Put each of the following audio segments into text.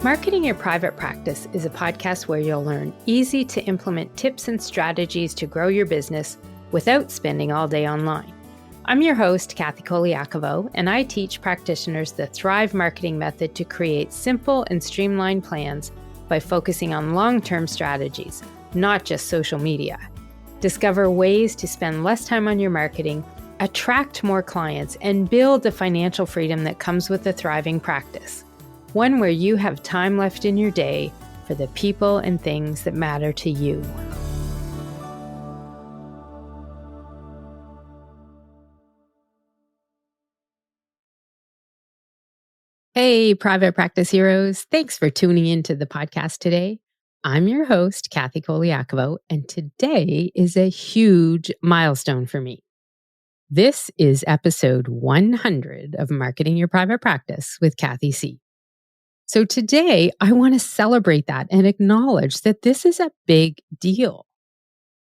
Marketing Your Private Practice is a podcast where you'll learn easy to implement tips and strategies to grow your business without spending all day online. I'm your host, Colaiacovo, and I teach practitioners the Thrive marketing method to create simple and streamlined plans by focusing on long-term strategies, not just social media. Discover ways to spend less time on your marketing, attract more clients, and build the financial freedom that comes with a thriving practice. One where you have time left in your day for the people and things that matter to you. Hey, private practice heroes. Thanks for tuning into the podcast today. I'm your host, Colaiacovo, and today is a huge milestone for me. This is episode 100 of Marketing Your Private Practice with Kathy C. So today, I want to celebrate that and acknowledge that this is a big deal.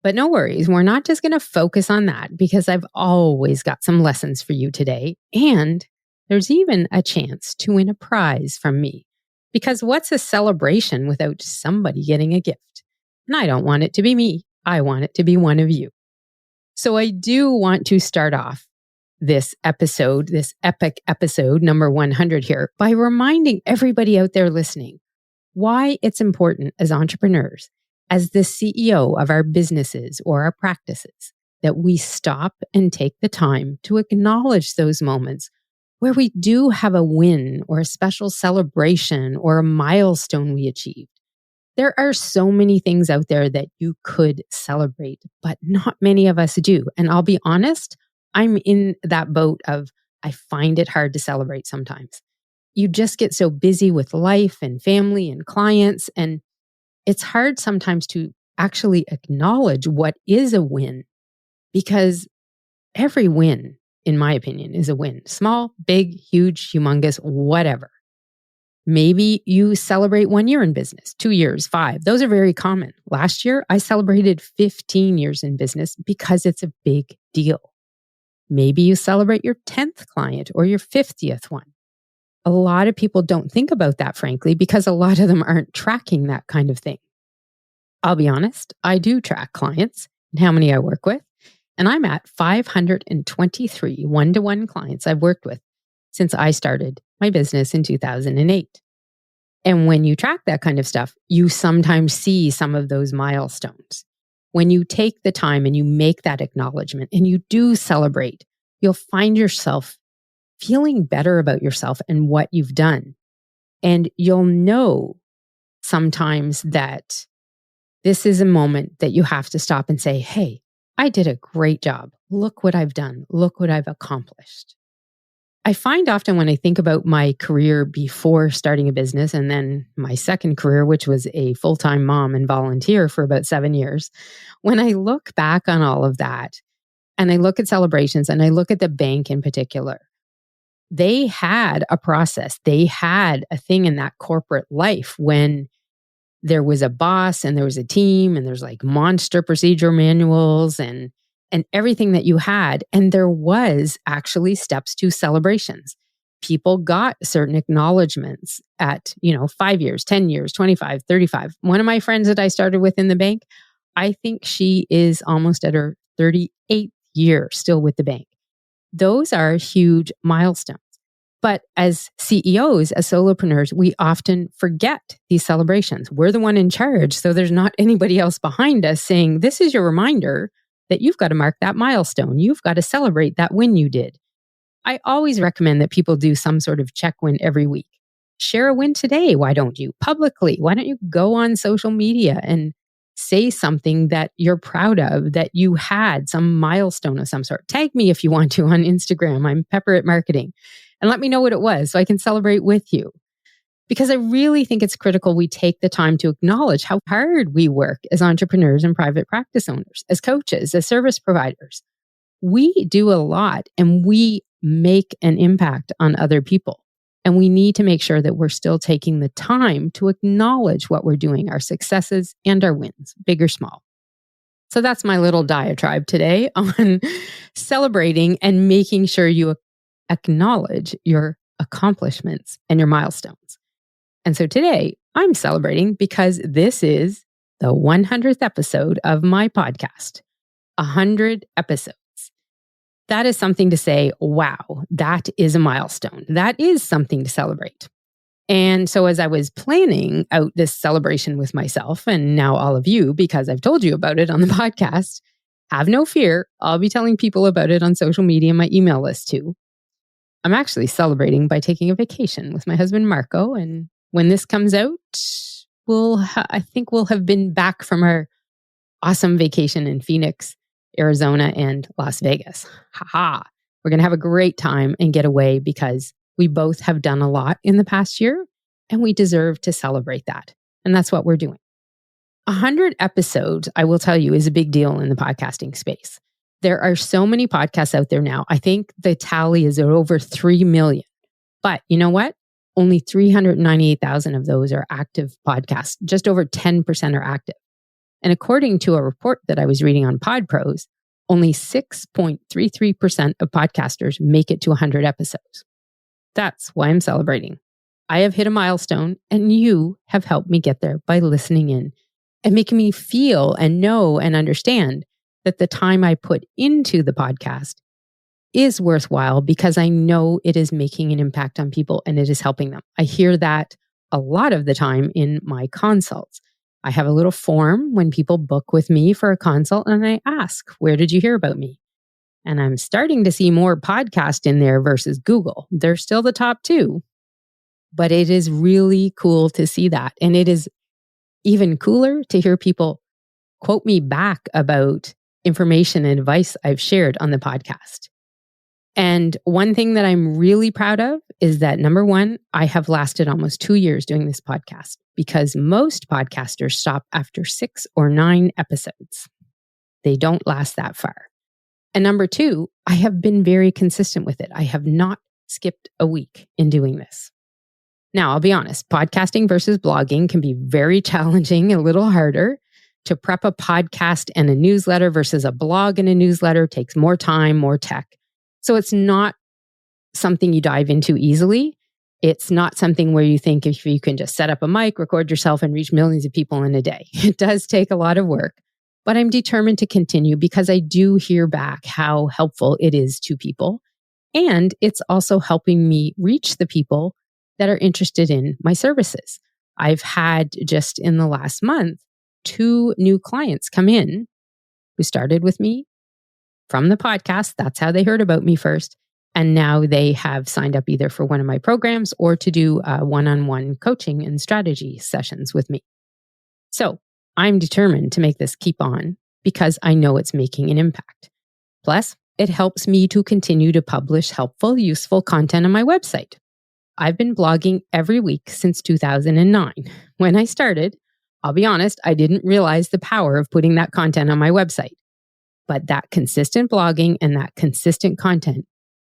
But no worries, we're not just going to focus on that because I've always got some lessons for you today. And there's even a chance to win a prize from me. Because what's a celebration without somebody getting a gift? And I don't want it to be me. I want it to be one of you. So I do want to start off this episode, this epic episode, number 100 here, by reminding everybody out there listening why it's important as entrepreneurs, as the CEO of our businesses or our practices, that we stop and take the time to acknowledge those moments where we do have a win or a special celebration or a milestone we achieved. There are so many things out there that you could celebrate, but not many of us do. And I'll be honest, I'm in that boat of I find it hard to celebrate sometimes. You just get so busy with life and family and clients, and it's hard sometimes to actually acknowledge what is a win, because every win, in my opinion, is a win. Small, big, huge, humongous, whatever. Maybe you celebrate 1 year in business, 2 years, 5. Those are very common. Last year, I celebrated 15 years in business because it's a big deal. Maybe you celebrate your 10th client or your 50th one. A lot of people don't think about that, frankly, because a lot of them aren't tracking that kind of thing. I'll be honest, I do track clients and how many I work with, and I'm at 523 one-to-one clients I've worked with since I started my business in 2008. And when you track that kind of stuff, you sometimes see some of those milestones. When you take the time and you make that acknowledgement and you do celebrate, you'll find yourself feeling better about yourself and what you've done. And you'll know sometimes that this is a moment that you have to stop and say, hey, I did a great job. Look what I've done. Look what I've accomplished. I find often when I think about my career before starting a business and then my second career, which was a full-time mom and volunteer for about 7 years, when I look back on all of that and I look at celebrations and I look at the bank in particular, they had a process. They had a thing in that corporate life when there was a boss and there was a team and there's like monster procedure manuals and everything that you had. And there was actually steps to celebrations. People got certain acknowledgements at, 5 years, 10 years, 25, 35. One of my friends that I started with in the bank, I think she is almost at her 38th year still with the bank. Those are huge milestones. But as CEOs, as solopreneurs, we often forget these celebrations. We're the one in charge, so there's not anybody else behind us saying, this is your reminder that you've got to mark that milestone. You've got to celebrate that win you did. I always recommend that people do some sort of check win every week. Share a win today. Why don't you? Publicly. Why don't you go on social media and say something that you're proud of, that you had some milestone of some sort. Tag me if you want to on Instagram. I'm Pepper at Marketing. And let me know what it was so I can celebrate with you. Because I really think it's critical we take the time to acknowledge how hard we work as entrepreneurs and private practice owners, as coaches, as service providers. We do a lot and we make an impact on other people. And we need to make sure that we're still taking the time to acknowledge what we're doing, our successes and our wins, big or small. So that's my little diatribe today on celebrating and making sure you acknowledge your accomplishments and your milestones. And so today I'm celebrating because this is the 100th episode of my podcast. 100 episodes. That is something to say, wow, that is a milestone. That is something to celebrate. And so as I was planning out this celebration with myself and now all of you, because I've told you about it on the podcast, have no fear. I'll be telling people about it on social media and my email list too. I'm actually celebrating by taking a vacation with my husband, Marco. And when this comes out, I think we'll have been back from our awesome vacation in Phoenix, Arizona, and Las Vegas. Ha! We're going to have a great time and get away because we both have done a lot in the past year and we deserve to celebrate that. And that's what we're doing. 100 episodes, I will tell you, is a big deal in the podcasting space. There are so many podcasts out there now. I think the tally is over 3 million. But you know what? Only 398,000 of those are active podcasts. Just over 10% are active. And according to a report that I was reading on PodPros, only 6.33% of podcasters make it to 100 episodes. That's why I'm celebrating. I have hit a milestone and you have helped me get there by listening in and making me feel and know and understand that the time I put into the podcast is worthwhile because I know it is making an impact on people and it is helping them. I hear that a lot of the time in my consults. I have a little form when people book with me for a consult and I ask, where did you hear about me? And I'm starting to see more podcast in there versus Google. They're still the top two, but it is really cool to see that. And it is even cooler to hear people quote me back about information and advice I've shared on the podcast. And one thing that I'm really proud of is that number one, I have lasted almost 2 years doing this podcast because most podcasters stop after 6 or 9 episodes. They don't last that far. And number two, I have been very consistent with it. I have not skipped a week in doing this. Now, I'll be honest, podcasting versus blogging can be very challenging, a little harder. To prep a podcast and a newsletter versus a blog and a newsletter takes more time, more tech. So it's not something you dive into easily. It's not something where you think if you can just set up a mic, record yourself, and reach millions of people in a day. It does take a lot of work, but I'm determined to continue because I do hear back how helpful it is to people. And it's also helping me reach the people that are interested in my services. I've had just in the last month, 2 new clients come in who started with me from the podcast. That's how they heard about me first. And now they have signed up either for one of my programs or to do one-on-one coaching and strategy sessions with me. So I'm determined to make this keep on because I know it's making an impact. Plus, it helps me to continue to publish helpful, useful content on my website. I've been blogging every week since 2009. When I started, I'll be honest, I didn't realize the power of putting that content on my website. But that consistent blogging and that consistent content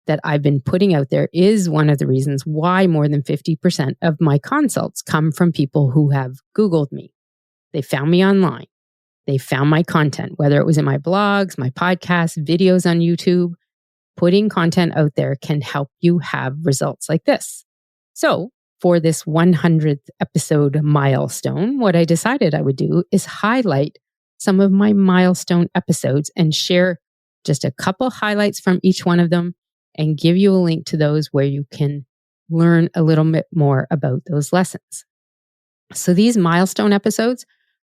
that I've been putting out there is one of the reasons why more than 50% of my consults come from people who have Googled me. They found me online. They found my content, whether it was in my blogs, my podcasts, videos on YouTube. Putting content out there can help you have results like this. So for this 100th episode milestone, what I decided I would do is highlight some of my milestone episodes and share just a couple highlights from each one of them and give you a link to those where you can learn a little bit more about those lessons. So these milestone episodes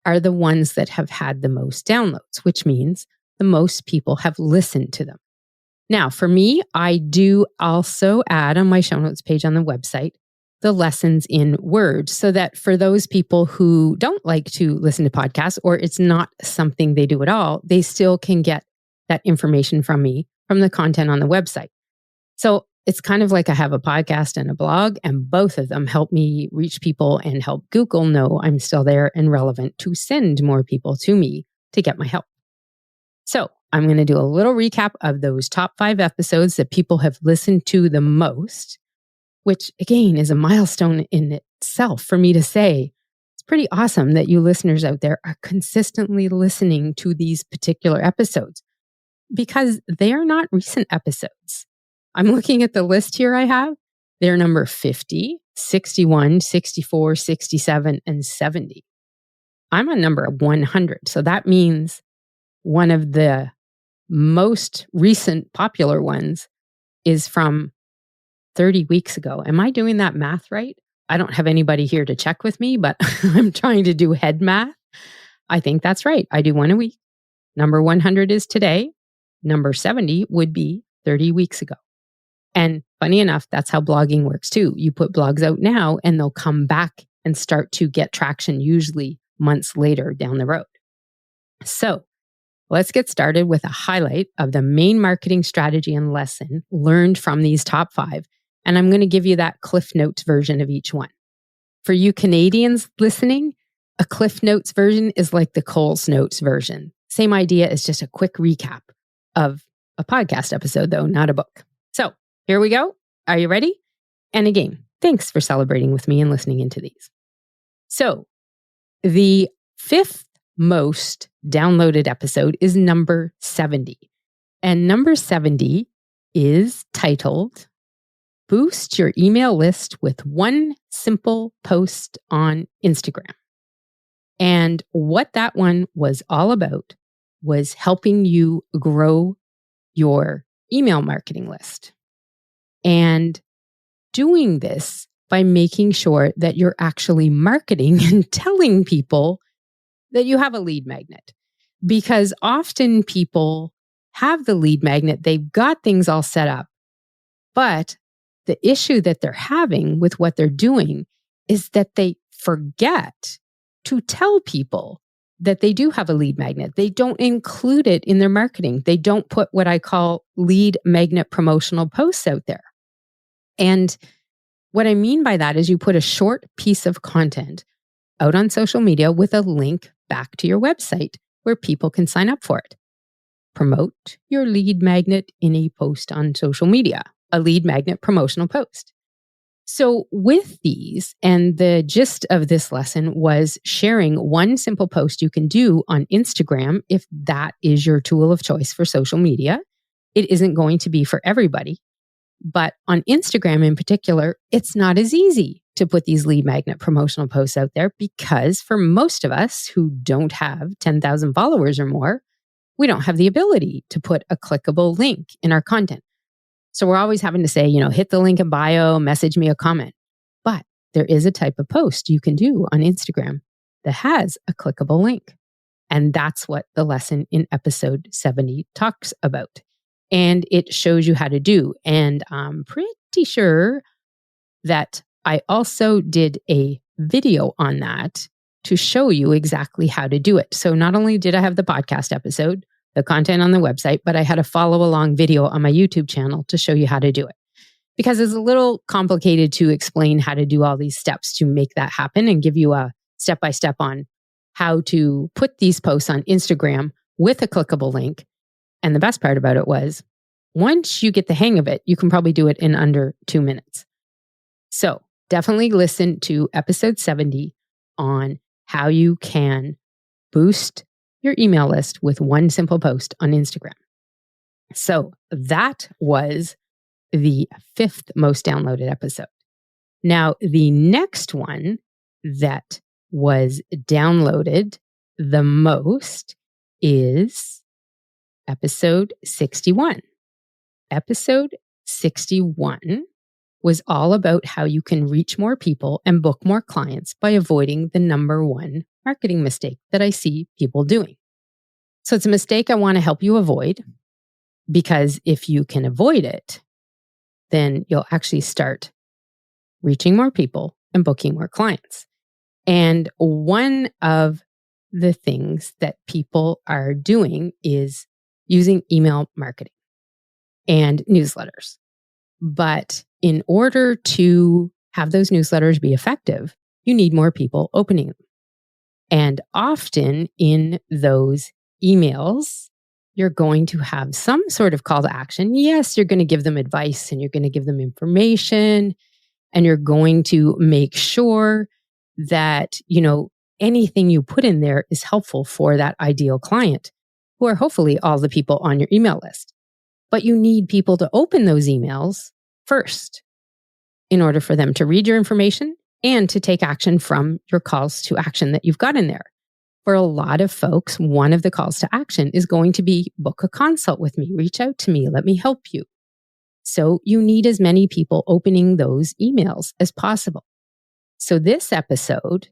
are the ones that have had the most downloads, which means the most people have listened to them. Now, for me, I do also add on my show notes page on the website the lessons in words so that for those people who don't like to listen to podcasts or it's not something they do at all, they still can get that information from me from the content on the website. So it's kind of like I have a podcast and a blog, and both of them help me reach people and help Google know I'm still there and relevant to send more people to me to get my help. So I'm going to do a little recap of those top 5 episodes that people have listened to the most, which again is a milestone in itself for me to say. It's pretty awesome that you listeners out there are consistently listening to these particular episodes because they are not recent episodes. I'm looking at the list here I have. They're number 50, 61, 64, 67, and 70. I'm on number 100. So that means one of the most recent popular ones is from 30 weeks ago. Am I doing that math right? I don't have anybody here to check with me, but I'm trying to do head math. I think that's right. I do one a week. Number 100 is today. Number 70 would be 30 weeks ago. And funny enough, that's how blogging works too. You put blogs out now and they'll come back and start to get traction, usually months later down the road. So let's get started with a highlight of the main marketing strategy and lesson learned from these top 5. And I'm going to give you that Cliff Notes version of each one. For you Canadians listening, a Cliff Notes version is like the Coles Notes version. Same idea as just a quick recap of a podcast episode, though, not a book. So here we go. Are you ready? And again, thanks for celebrating with me and listening into these. So the 5th most downloaded episode is number 70. And number 70 is titled, Boost Your Email List with One Simple Post on Instagram. And what that one was all about was helping you grow your email marketing list. And doing this by making sure that you're actually marketing and telling people that you have a lead magnet. Because often people have the lead magnet, they've got things all set up, but the issue that they're having with what they're doing is that they forget to tell people that they do have a lead magnet. They don't include it in their marketing. They don't put what I call lead magnet promotional posts out there. And what I mean by that is you put a short piece of content out on social media with a link back to your website where people can sign up for it. Promote your lead magnet in a post on social media, a lead magnet promotional post. So with these, and the gist of this lesson was sharing one simple post you can do on Instagram if that is your tool of choice for social media. It isn't going to be for everybody, but on Instagram in particular, it's not as easy to put these lead magnet promotional posts out there because for most of us who don't have 10,000 followers or more, we don't have the ability to put a clickable link in our content. So we're always having to say, hit the link in bio, message me a comment. But there is a type of post you can do on Instagram that has a clickable link. And that's what the lesson in episode 70 talks about. And it shows you how to do. And I'm pretty sure that I also did a video on that to show you exactly how to do it. So not only did I have the podcast episode, the content on the website, but I had a follow along video on my YouTube channel to show you how to do it. Because it's a little complicated to explain how to do all these steps to make that happen and give you a step-by-step on how to put these posts on Instagram with a clickable link. And the best part about it was, once you get the hang of it, you can probably do it in under 2 minutes. So definitely listen to episode 70 on how you can boost your email list with one simple post on Instagram. So that was the 5th most downloaded episode. Now, the next one that was downloaded the most is episode 61. Episode 61 was all about how you can reach more people and book more clients by avoiding the number one marketing mistake that I see people doing. So it's a mistake I want to help you avoid, because if you can avoid it, then you'll actually start reaching more people and booking more clients. And one of the things that people are doing is using email marketing and newsletters. But in order to have those newsletters be effective, you need more people opening them. And often in those emails, you're going to have some sort of call to action. Yes, you're going to give them advice and you're going to give them information, and you're going to make sure that, anything you put in there is helpful for that ideal client, who are hopefully all the people on your email list. But you need people to open those emails first. in order for them to read your information and to take action from your calls to action that you've got in there. For a lot of folks, one of the calls to action is going to be book a consult with me, reach out to me, let me help you. So you need as many people opening those emails as possible. So this episode,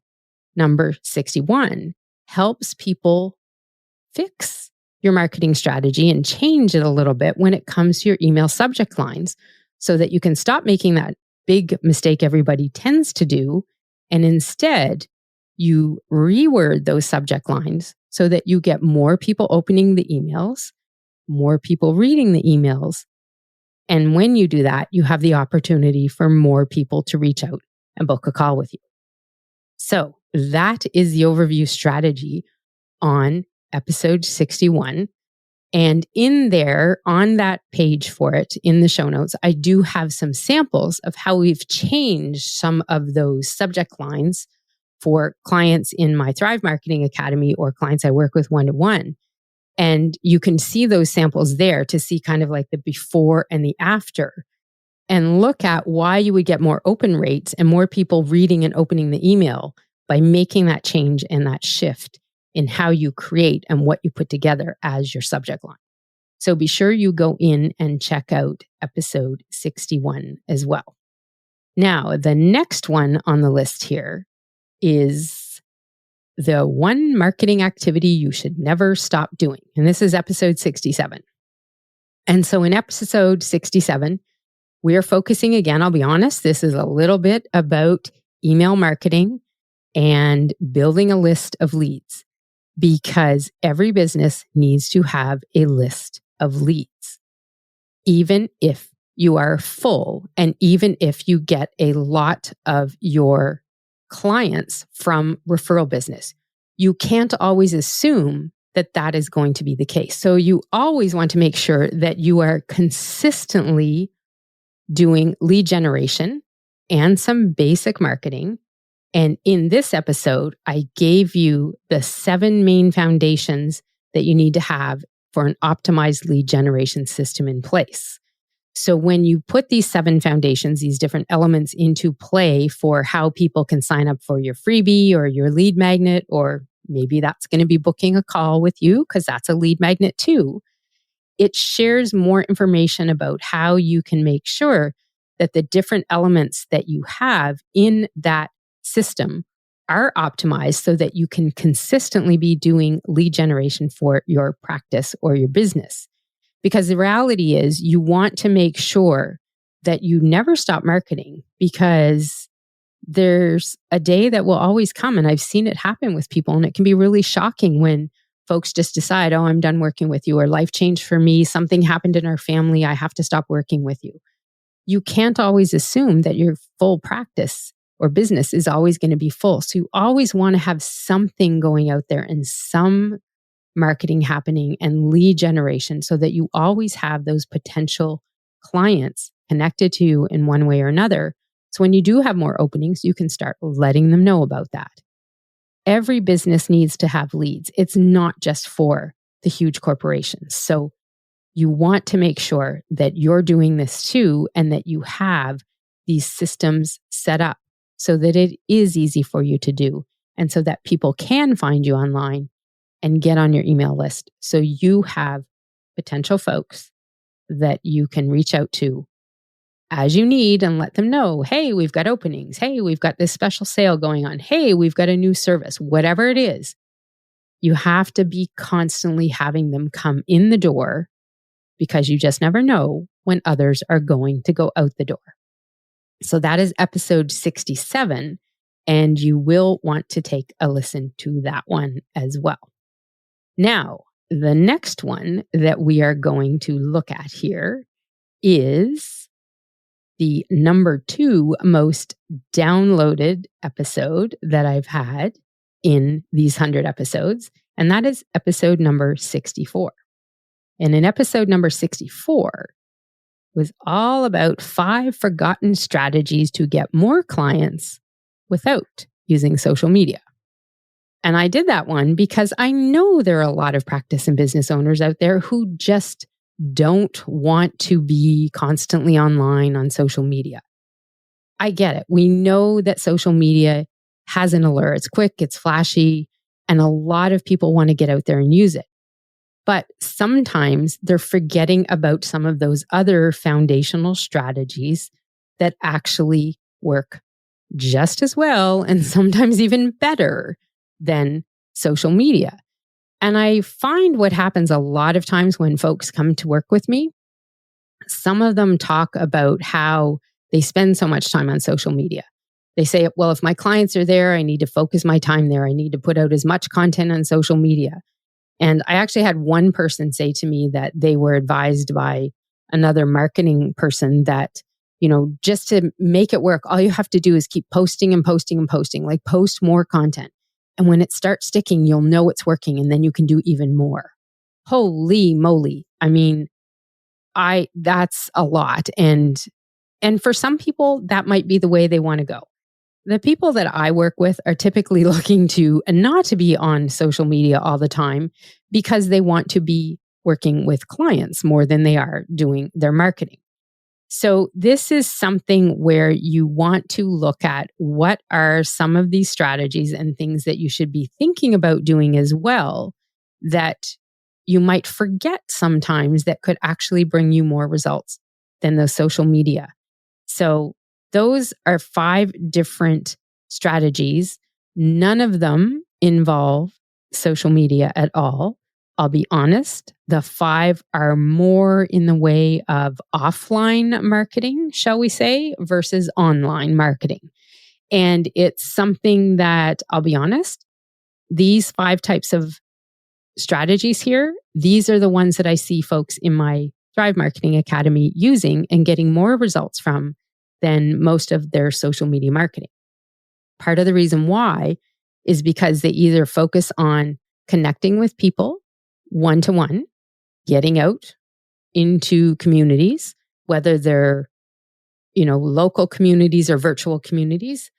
number 61, helps people fix your marketing strategy and change it a little bit when it comes to your email subject lines so that you can stop making that big mistake everybody tends to do. And instead, you reword those subject lines so that you get more people opening the emails, more people reading the emails. And when you do that, you have the opportunity for more people to reach out and book a call with you. So that is the overview strategy on episode 61. And in there, on that page for it, in the show notes, I do have some samples of how we've changed some of those subject lines for clients in my Thrive Marketing Academy or clients I work with one-to-one. And you can see those samples there to see kind of like the before and the after, and look at why you would get more open rates and more people reading and opening the email by making that change and that shift in how you create and what you put together as your subject line. So be sure you go in and check out episode 61 as well. Now, the next one on the list here is the one marketing activity you should never stop doing. And this is episode 67. And so in episode 67, we are focusing again, I'll be honest, this is a little bit about email marketing and building a list of leads, because every business needs to have a list of leads. Even if you are full and even if you get a lot of your clients from referral business, you can't always assume that that is going to be the case. So you always want to make sure that you are consistently doing lead generation and some basic marketing. And in this episode, I gave you the 7 main foundations that you need to have for an optimized lead generation system in place. So when you put these 7 foundations, these different elements into play for how people can sign up for your freebie or your lead magnet, or maybe that's going to be booking a call with you because that's a lead magnet too, it shares more information about how you can make sure that the different elements that you have in that system are optimized so that you can consistently be doing lead generation for your practice or your business. Because the reality is you want to make sure that you never stop marketing, because there's a day that will always come. And I've seen it happen with people, and it can be really shocking when folks just decide, oh, I'm done working with you, or life changed for me, something happened in our family, I have to stop working with you. You can't always assume that your full practice or business is always going to be full. So you always want to have something going out there and some marketing happening and lead generation so that you always have those potential clients connected to you in one way or another. So when you do have more openings, you can start letting them know about that. Every business needs to have leads. It's not just for the huge corporations. So you want to make sure that you're doing this too, and that you have these systems set up so that it is easy for you to do, and so that people can find you online and get on your email list. So you have potential folks that you can reach out to as you need and let them know, hey, we've got openings. Hey, we've got this special sale going on. Hey, we've got a new service, whatever it is. You have to be constantly having them come in the door, because you just never know when others are going to go out the door. So that is episode 67, and you will want to take a listen to that one as well. Now, the next one that we are going to look at here is the number 2 most downloaded episode that I've had in these 100 episodes, and that is episode number 64. And in episode number 64 was all about 5 forgotten strategies to get more clients without using social media. And I did that one because I know there are a lot of practice and business owners out there who just don't want to be constantly online on social media. I get it. We know that social media has an allure. It's quick, it's flashy, and a lot of people want to get out there and use it. But sometimes they're forgetting about some of those other foundational strategies that actually work just as well and sometimes even better than social media. And I find what happens a lot of times when folks come to work with me, some of them talk about how they spend so much time on social media. They say, well, if my clients are there, I need to focus my time there. I need to put out as much content on social media. And I actually had one person say to me that they were advised by another marketing person that, just to make it work, all you have to do is keep posting and posting and posting, like post more content. And when it starts sticking, you'll know it's working and then you can do even more. Holy moly. I mean, that's a lot. And for some people, that might be the way they want to go. The people that I work with are typically looking to not to be on social media all the time because they want to be working with clients more than they are doing their marketing. So this is something where you want to look at what are some of these strategies and things that you should be thinking about doing as well that you might forget sometimes that could actually bring you more results than the social media. So those are 5 different strategies. None of them involve social media at all. I'll be honest, the 5 are more in the way of offline marketing, shall we say, versus online marketing. And it's something that, I'll be honest, these 5 types of strategies here, these are the ones that I see folks in my Thrive Marketing Academy using and getting more results from than most of their social media marketing. Part of the reason why is because they either focus on connecting with people one-to-one, getting out into communities, whether they're, local communities or virtual communities.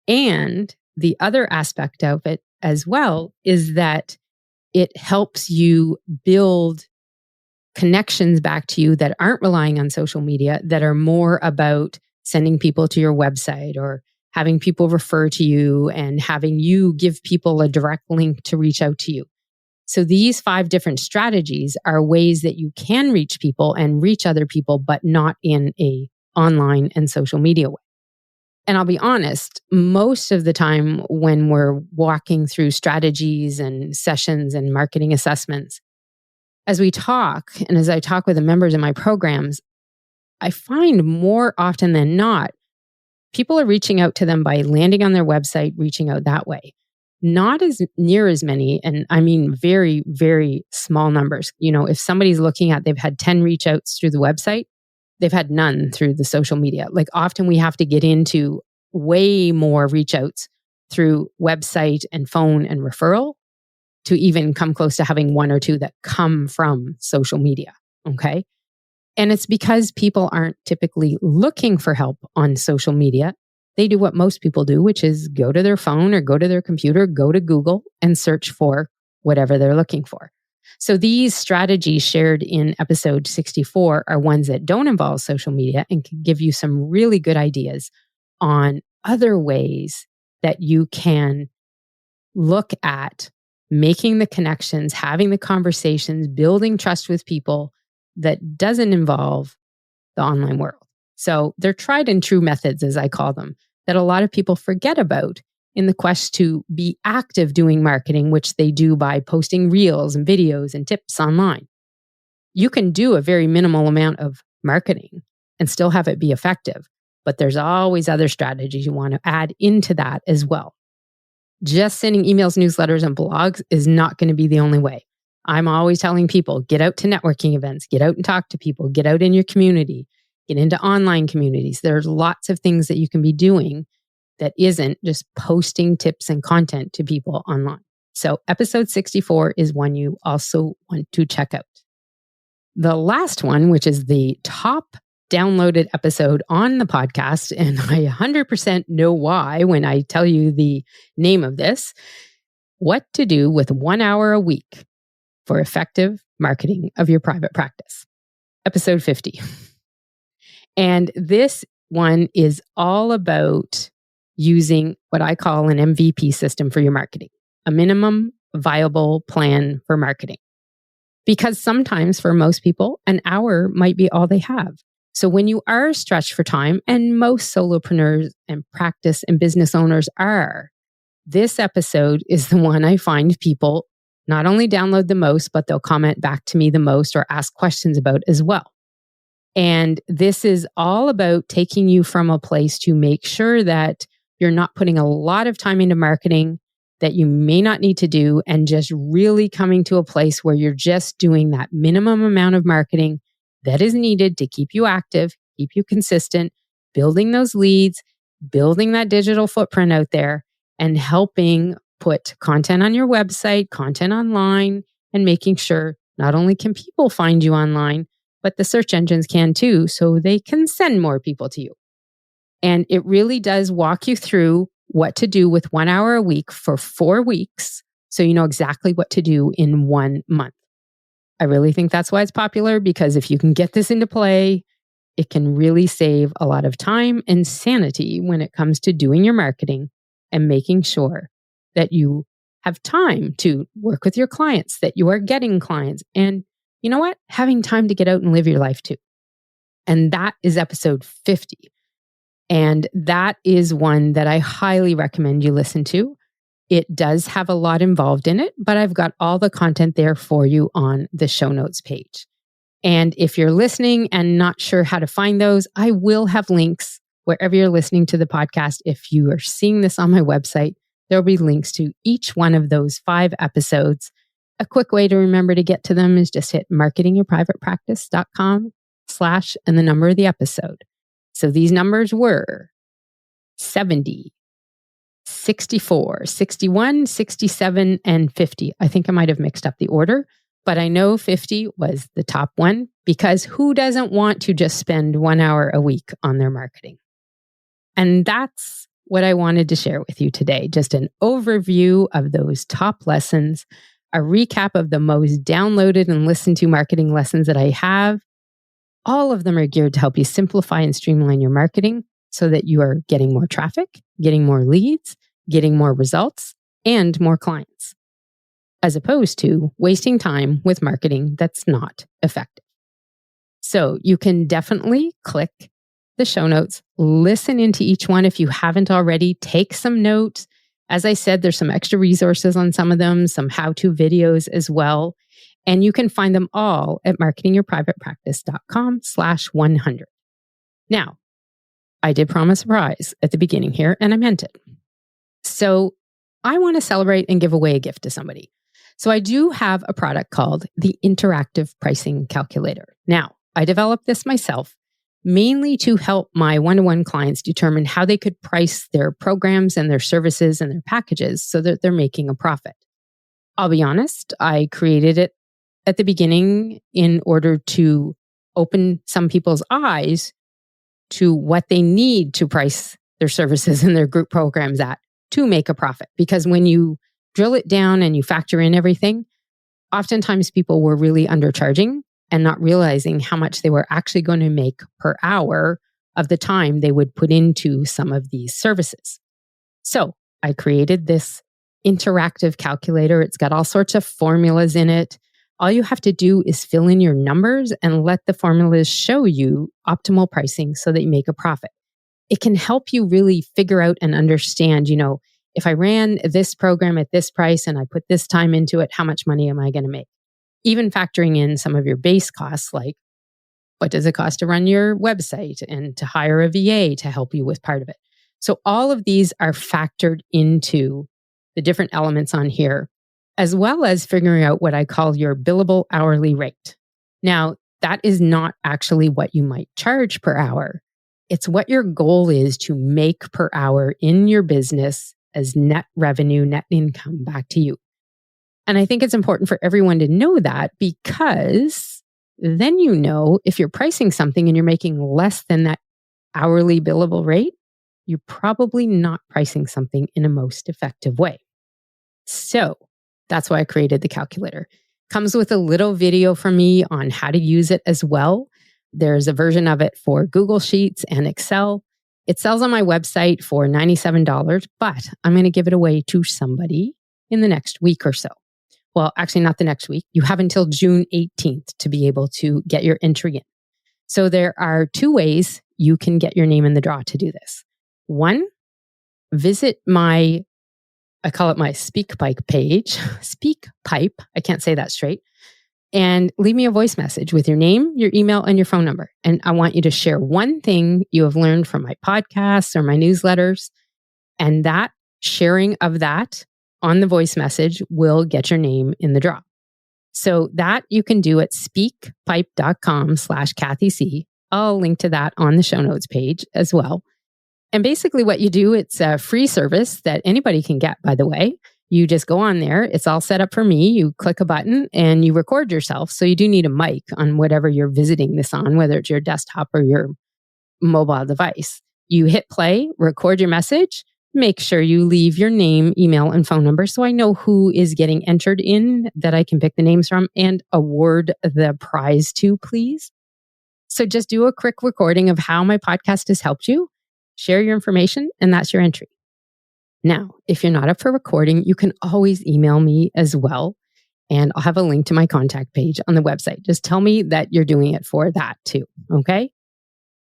And the other aspect of it as well is that it helps you build connections back to you that aren't relying on social media, that are more about sending people to your website or having people refer to you and having you give people a direct link to reach out to you. So these 5 different strategies are ways that you can reach people and reach other people, but not in a online and social media way. And I'll be honest, most of the time when we're walking through strategies and sessions and marketing assessments, as we talk and as I talk with the members in my programs, I find more often than not, people are reaching out to them by landing on their website, reaching out that way. Not as near as many, and I mean very, very small numbers. If somebody's looking at, they've had 10 reach outs through the website, they've had none through the social media. Like often we have to get into way more reach outs through website and phone and referral to even come close to having 1 or 2 that come from social media. Okay. And it's because people aren't typically looking for help on social media. They do what most people do, which is go to their phone or go to their computer, go to Google and search for whatever they're looking for. So these strategies shared in episode 64 are ones that don't involve social media and can give you some really good ideas on other ways that you can look at making the connections, having the conversations, building trust with people that doesn't involve the online world. So they're tried and true methods, as I call them, that a lot of people forget about in the quest to be active doing marketing, which they do by posting reels and videos and tips online. You can do a very minimal amount of marketing and still have it be effective, but there's always other strategies you want to add into that as well. Just sending emails, newsletters, and blogs is not going to be the only way. I'm always telling people, get out to networking events, get out and talk to people, get out in your community, get into online communities. There's lots of things that you can be doing that isn't just posting tips and content to people online. So episode 64 is one you also want to check out. The last one, which is the top downloaded episode on the podcast, and I 100% know why when I tell you the name of this, what to do with 1 hour a week for effective marketing of your private practice. Episode 50. And this one is all about using what I call an MVP system for your marketing, a minimum viable plan for marketing. Because sometimes for most people, an hour might be all they have. So when you are stretched for time, and most solopreneurs and practice and business owners are, this episode is the one I find people not only download the most, but they'll comment back to me the most or ask questions about as well. And this is all about taking you from a place to make sure that you're not putting a lot of time into marketing that you may not need to do, and just really coming to a place where you're just doing that minimum amount of marketing that is needed to keep you active, keep you consistent, building those leads, building that digital footprint out there, and helping put content on your website, content online, and making sure not only can people find you online, but the search engines can too, so they can send more people to you. And it really does walk you through what to do with 1 hour a week for 4 weeks, so you know exactly what to do in 1 month. I really think that's why it's popular, because if you can get this into play, it can really save a lot of time and sanity when it comes to doing your marketing and making sure that you have time to work with your clients, that you are getting clients, and you know what? Having time to get out and live your life too. And that is episode 50. And that is one that I highly recommend you listen to. It does have a lot involved in it, but I've got all the content there for you on the show notes page. And if you're listening and not sure how to find those, I will have links wherever you're listening to the podcast. If you are seeing this on my website, there'll be links to each one of those 5 episodes. A quick way to remember to get to them is just hit marketingyourprivatepractice.com/ and the number of the episode. So these numbers were 70, 64, 61, 67, and 50. I think I might have mixed up the order, but I know 50 was the top one, because who doesn't want to just spend 1 hour a week on their marketing? And that's what I wanted to share with you today. Just an overview of those top lessons, a recap of the most downloaded and listened to marketing lessons that I have. All of them are geared to help you simplify and streamline your marketing so that you are getting more traffic, getting more leads, getting more results, and more clients, as opposed to wasting time with marketing that's not effective. So you can definitely click the show notes, listen into each one if you haven't already, take some notes. As I said, there's some extra resources on some of them, some how-to videos as well. And you can find them all at marketingyourprivatepractice.com/100. Now, I did promise a prize at the beginning here, and I meant it. So I want to celebrate and give away a gift to somebody. So I do have a product called the Interactive Pricing Calculator. Now, I developed this myself, mainly to help my one-to-one clients determine how they could price their programs and their services and their packages so that they're making a profit. I'll be honest, I created it at the beginning in order to open some people's eyes to what they need to price their services and their group programs at to make a profit. Because when you drill it down and you factor in everything, oftentimes people were really undercharging and not realizing how much they were actually going to make per hour of the time they would put into some of these services. So I created this interactive calculator. It's got all sorts of formulas in it. All you have to do is fill in your numbers and let the formulas show you optimal pricing so that you make a profit. It can help you really figure out and understand, if I ran this program at this price and I put this time into it, how much money am I going to make? Even factoring in some of your base costs, like what does it cost to run your website and to hire a VA to help you with part of it. So all of these are factored into the different elements on here, as well as figuring out what I call your billable hourly rate. Now, that is not actually what you might charge per hour. It's what your goal is to make per hour in your business as net revenue, net income back to you. And I think it's important for everyone to know that, because then if you're pricing something and you're making less than that hourly billable rate, you're probably not pricing something in a most effective way. So that's why I created the calculator. Comes with a little video from me on how to use it as well. There's a version of it for Google Sheets and Excel. It sells on my website for $97, but I'm going to give it away to somebody in the next week or so. Well, actually, not the next week. You have until June 18th to be able to get your entry in. So there are two ways you can get your name in the draw to do this. One, visit I call it my SpeakPipe page, SpeakPipe, I can't say that straight, and leave me a voice message with your name, your email, and your phone number. And I want you to share one thing you have learned from my podcasts or my newsletters. And that sharing of that on the voice message will get your name in the draw. So that you can do at speakpipe.com/Kathy C. I'll link to that on the show notes page as well. And basically what you do, it's a free service that anybody can get, by the way. You just go on there. It's all set up for me. You click a button and you record yourself. So you do need a mic on whatever you're visiting this on, whether it's your desktop or your mobile device. You hit play, record your message, make sure you leave your name, email, and phone number so I know who is getting entered in, that I can pick the names from and award the prize to, please. So just do a quick recording of how my podcast has helped you, share your information, and that's your entry. Now, if you're not up for recording, you can always email me as well. And I'll have a link to my contact page on the website. Just tell me that you're doing it for that too. Okay.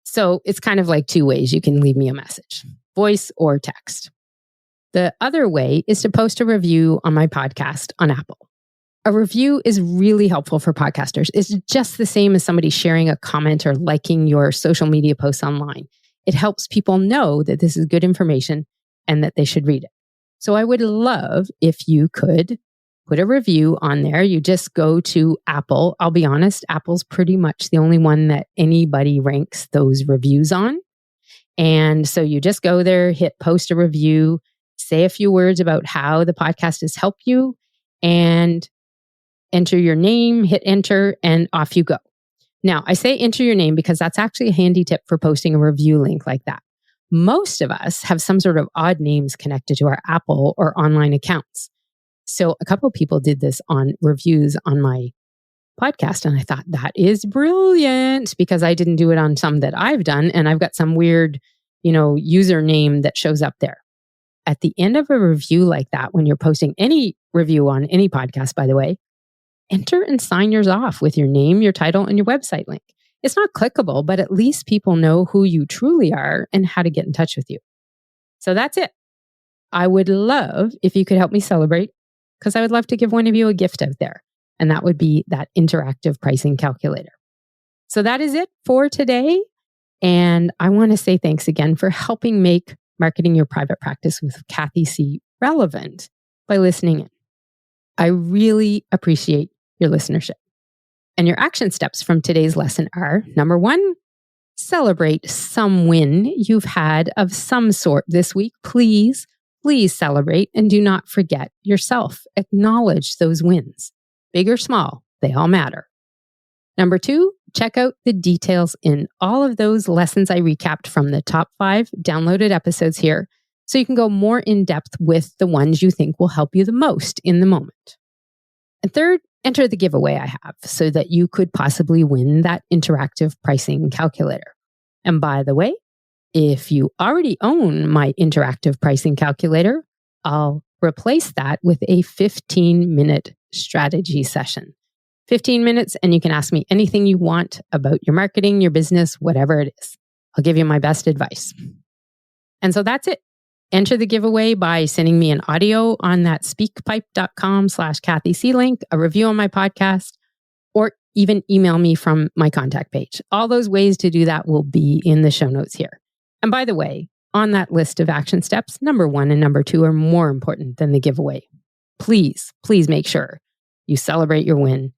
So it's kind of like two ways you can leave me a message, voice or text. The other way is to post a review on my podcast on Apple. A review is really helpful for podcasters. It's just the same as somebody sharing a comment or liking your social media posts online. It helps people know that this is good information and that they should read it. So I would love if you could put a review on there. You just go to Apple. I'll be honest, Apple's pretty much the only one that anybody ranks those reviews on. And so you just go there, hit post a review, say a few words about how the podcast has helped you, and enter your name, hit enter, and off you go. Now, I say enter your name because that's actually a handy tip for posting a review link like that. Most of us have some sort of odd names connected to our Apple or online accounts. So a couple of people did this on reviews on my podcast. And I thought that is brilliant because I didn't do it on some that I've done. And I've got some weird, username that shows up there. At the end of a review like that, when you're posting any review on any podcast, by the way, enter and sign yours off with your name, your title, and your website link. It's not clickable, but at least people know who you truly are and how to get in touch with you. So that's it. I would love if you could help me celebrate, because I would love to give one of you a gift out there. And that would be that interactive pricing calculator. So that is it for today. And I want to say thanks again for helping make Marketing Your Private Practice with Kathy C. relevant by listening in. I really appreciate your listenership. And your action steps from today's lesson are, number one, celebrate some win you've had of some sort this week. Please celebrate and do not forget yourself. Acknowledge those wins. Big or small, they all matter. Number two, check out the details in all of those lessons I recapped from the top 5 downloaded episodes here, so you can go more in depth with the ones you think will help you the most in the moment. And third, enter the giveaway I have so that you could possibly win that interactive pricing calculator. And by the way, if you already own my interactive pricing calculator, I'll replace that with a 15-minute strategy session. 15 minutes, and you can ask me anything you want about your marketing, your business, whatever it is. I'll give you my best advice. And so that's it. Enter the giveaway by sending me an audio on that speakpipe.com/Kathy C link, a review on my podcast, or even email me from my contact page. All those ways to do that will be in the show notes here. And by the way, on that list of action steps, number 1 and number 2 are more important than the giveaway. Please make sure you celebrate your win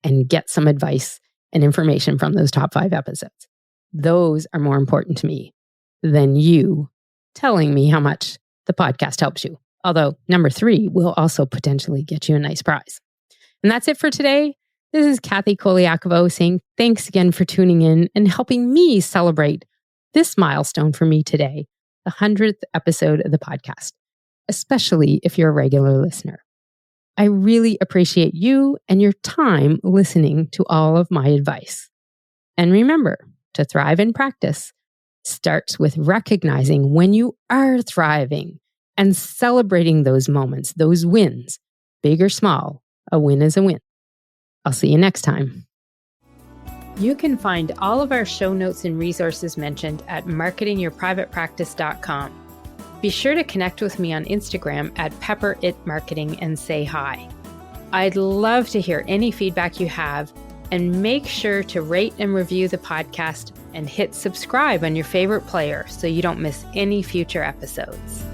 and get some advice and information from those top 5 episodes. Those are more important to me than you telling me how much the podcast helps you. Although number 3 will also potentially get you a nice prize. And that's it for today. This is Kathy Colaiacovo saying thanks again for tuning in and helping me celebrate this milestone for me today, the 100th episode of the podcast, especially if you're a regular listener. I really appreciate you and your time listening to all of my advice. And remember, to thrive in practice starts with recognizing when you are thriving and celebrating those moments, those wins, big or small. A win is a win. I'll see you next time. You can find all of our show notes and resources mentioned at marketingyourprivatepractice.com. Be sure to connect with me on Instagram at pepperitmarketing and say hi. I'd love to hear any feedback you have, and make sure to rate and review the podcast and hit subscribe on your favorite player so you don't miss any future episodes.